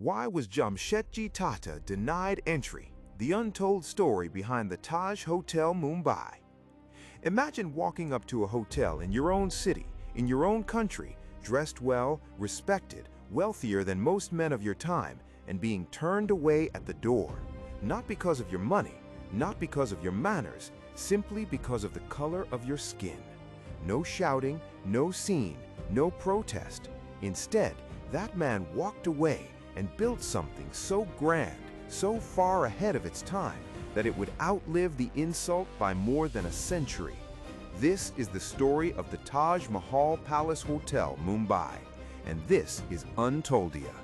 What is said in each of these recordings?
Why was Jamshedji Tata denied entry? The untold story behind the Taj Hotel, Mumbai. Imagine walking up to a hotel in your own city, in your own country, dressed well, respected, wealthier than most men of your time, and being turned away at the door. Not because of your money, not because of your manners, simply because of the color of your skin. No shouting, no scene, no protest. Instead, that man walked away and built something so grand, so far ahead of its time, that it would outlive the insult by more than a century. This is the story of the Taj Mahal Palace Hotel, Mumbai, and this is Untoldia.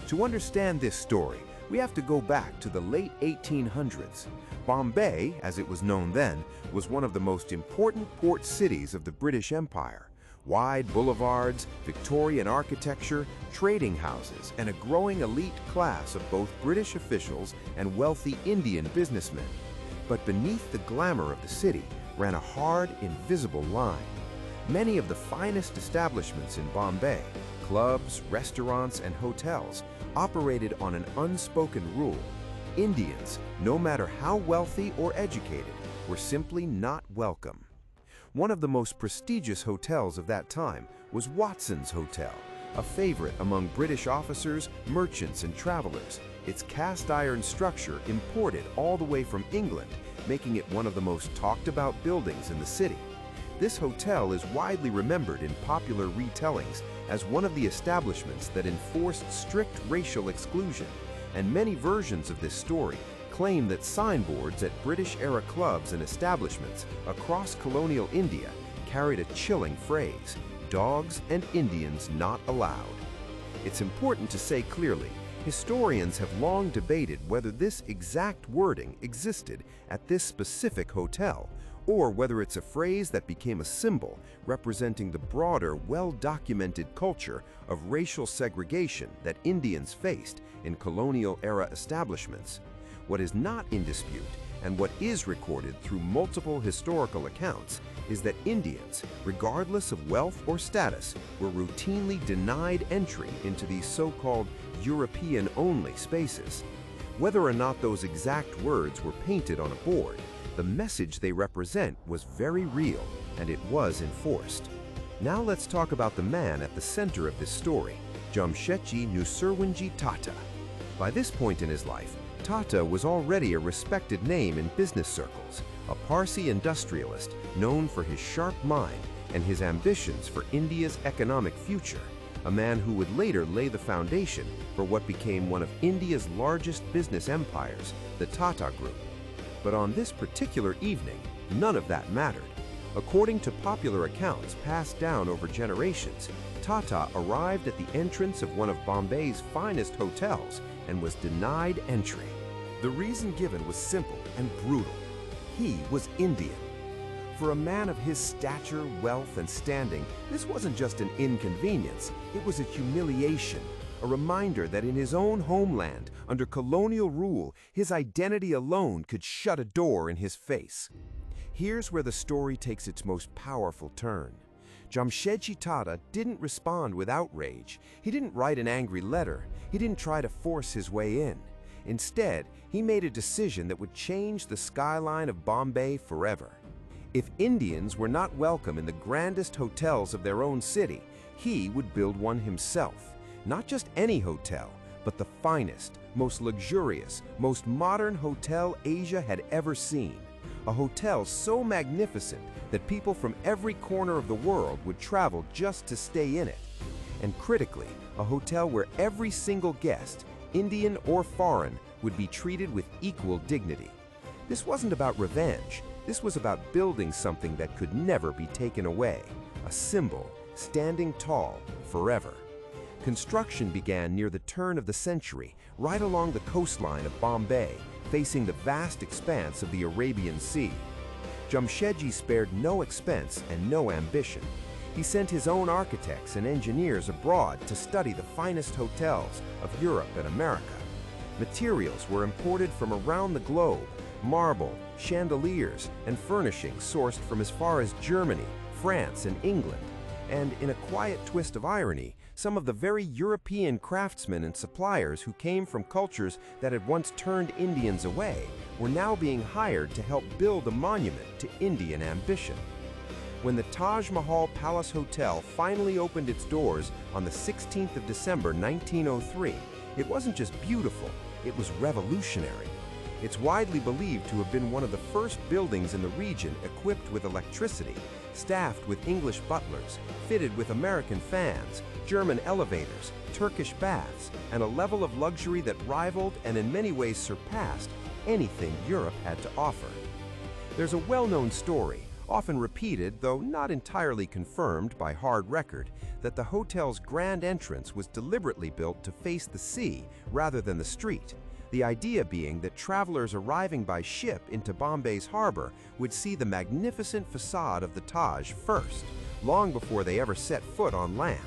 To understand this story, we have to go back to the late 1800s. Bombay, as it was known then, was one of the most important port cities of the British Empire. Wide boulevards, Victorian architecture, trading houses, and a growing elite class of both British officials and wealthy Indian businessmen. But beneath the glamour of the city ran a hard, invisible line. Many of the finest establishments in Bombay, clubs, restaurants, and hotels, operated on an unspoken rule. Indians, no matter how wealthy or educated, were simply not welcome. One of the most prestigious hotels of that time was Watson's Hotel, a favorite among British officers, merchants, and travelers. Its cast-iron structure imported all the way from England, making it one of the most talked-about buildings in the city. This hotel is widely remembered in popular retellings as one of the establishments that enforced strict racial exclusion, and many versions of this story claim that signboards at British-era clubs and establishments across colonial India carried a chilling phrase, "Dogs and Indians not allowed." It's important to say clearly, historians have long debated whether this exact wording existed at this specific hotel, or whether it's a phrase that became a symbol representing the broader, well-documented culture of racial segregation that Indians faced in colonial-era establishments. What is not in dispute, and what is recorded through multiple historical accounts, is that Indians, regardless of wealth or status, were routinely denied entry into these so-called European-only spaces. Whether or not those exact words were painted on a board, the message they represent was very real, and it was enforced. Now let's talk about the man at the center of this story, Jamshedji Tata. By this point in his life, Tata was already a respected name in business circles, a Parsi industrialist known for his sharp mind and his ambitions for India's economic future, a man who would later lay the foundation for what became one of India's largest business empires, the Tata Group. But on this particular evening, none of that mattered. According to popular accounts passed down over generations, Tata arrived at the entrance of one of Bombay's finest hotels and was denied entry. The reason given was simple and brutal. He was Indian. For a man of his stature, wealth, and standing, this wasn't just an inconvenience, it was a humiliation, a reminder that in his own homeland, under colonial rule, his identity alone could shut a door in his face. Here's where the story takes its most powerful turn. Jamshedji Tata didn't respond with outrage. He didn't write an angry letter. He didn't try to force his way in. Instead, he made a decision that would change the skyline of Bombay forever. If Indians were not welcome in the grandest hotels of their own city, he would build one himself. Not just any hotel, but the finest, most luxurious, most modern hotel Asia had ever seen. A hotel so magnificent that people from every corner of the world would travel just to stay in it. And critically, a hotel where every single guest, Indian or foreign, would be treated with equal dignity. This wasn't about revenge. This was about building something that could never be taken away, a symbol standing tall forever. Construction began near the turn of the century, right along the coastline of Bombay, facing the vast expanse of the Arabian Sea. Jamshedji spared no expense and no ambition. He sent his own architects and engineers abroad to study the finest hotels of Europe and America. Materials were imported from around the globe, marble, chandeliers, and furnishings sourced from as far as Germany, France, and England. And in a quiet twist of irony, Some of the very European craftsmen and suppliers who came from cultures that had once turned Indians away were now being hired to help build a monument to Indian ambition. When the Taj Mahal Palace Hotel finally opened its doors on the 16th of December 1903, it wasn't just beautiful, it was revolutionary. It's widely believed to have been one of the first buildings in the region equipped with electricity, staffed with English butlers, fitted with American fans, German elevators, Turkish baths, and a level of luxury that rivaled and in many ways surpassed anything Europe had to offer. There's a well-known story, often repeated though not entirely confirmed by hard record, that the hotel's grand entrance was deliberately built to face the sea rather than the street. The idea being that travelers arriving by ship into Bombay's harbor would see the magnificent facade of the Taj first, long before they ever set foot on land.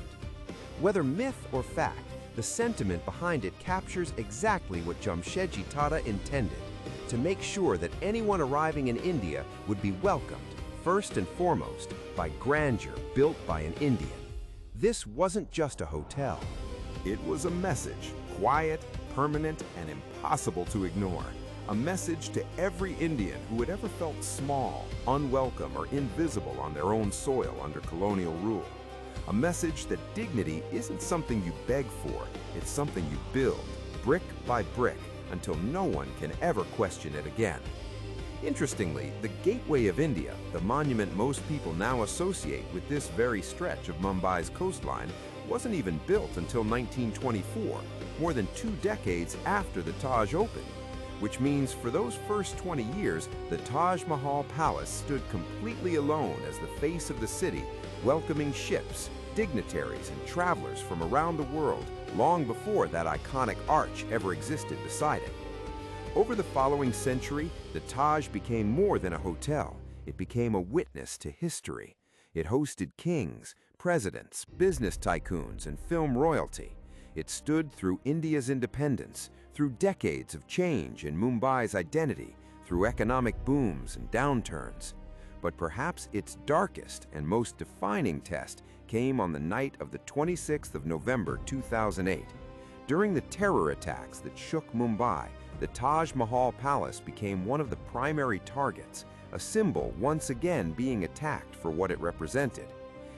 Whether myth or fact, the sentiment behind it captures exactly what Jamshedji Tata intended, to make sure that anyone arriving in India would be welcomed, first and foremost, by grandeur built by an Indian. This wasn't just a hotel. It was a message, quiet, permanent, and impossible to ignore. A message to every Indian who had ever felt small, unwelcome, or invisible on their own soil under colonial rule. A message that dignity isn't something you beg for, it's something you build, brick by brick, until no one can ever question it again. Interestingly, the Gateway of India, the monument most people now associate with this very stretch of Mumbai's coastline, wasn't even built until 1924, more than 2 decades after the Taj opened, which means for those first 20 years, the Taj Mahal Palace stood completely alone as the face of the city, welcoming ships, dignitaries, and travelers from around the world long before that iconic arch ever existed beside it. Over the following century, the Taj became more than a hotel. It became a witness to history. It hosted kings, presidents, business tycoons, and film royalty. It stood through India's independence, through decades of change in Mumbai's identity, through economic booms and downturns. But perhaps its darkest and most defining test came on the night of the 26th of November 2008. During the terror attacks that shook Mumbai, the Taj Mahal Palace became one of the primary targets, a symbol once again being attacked for what it represented.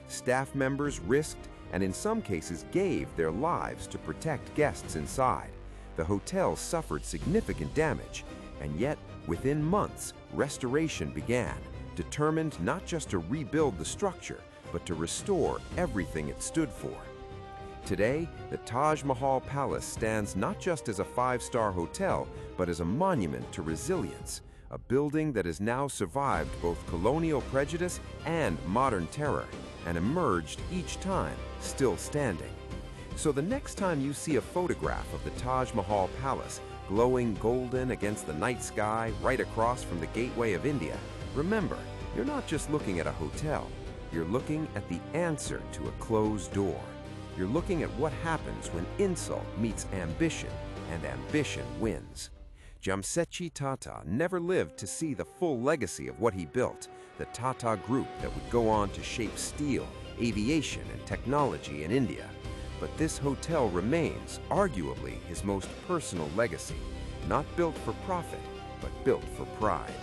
Staff members risked and in some cases gave their lives to protect guests inside. The hotel suffered significant damage, and yet within months, restoration began, determined not just to rebuild the structure, but to restore everything it stood for. Today, the Taj Mahal Palace stands not just as a 5-star hotel, but as a monument to resilience, a building that has now survived both colonial prejudice and modern terror, and emerged each time still standing. So the next time you see a photograph of the Taj Mahal Palace glowing golden against the night sky right across from the Gateway of India, remember, you're not just looking at a hotel, you're looking at the answer to a closed door. You're looking at what happens when insult meets ambition, and ambition wins. Jamshedji Tata never lived to see the full legacy of what he built, the Tata Group that would go on to shape steel, aviation, and technology in India. But this hotel remains, arguably, his most personal legacy, not built for profit, but built for pride.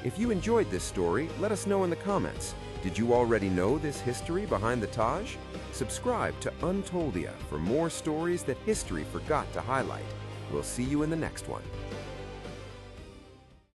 If you enjoyed this story, let us know in the comments. Did you already know this history behind the Taj? Subscribe to Untoldia for more stories that history forgot to highlight. We'll see you in the next one.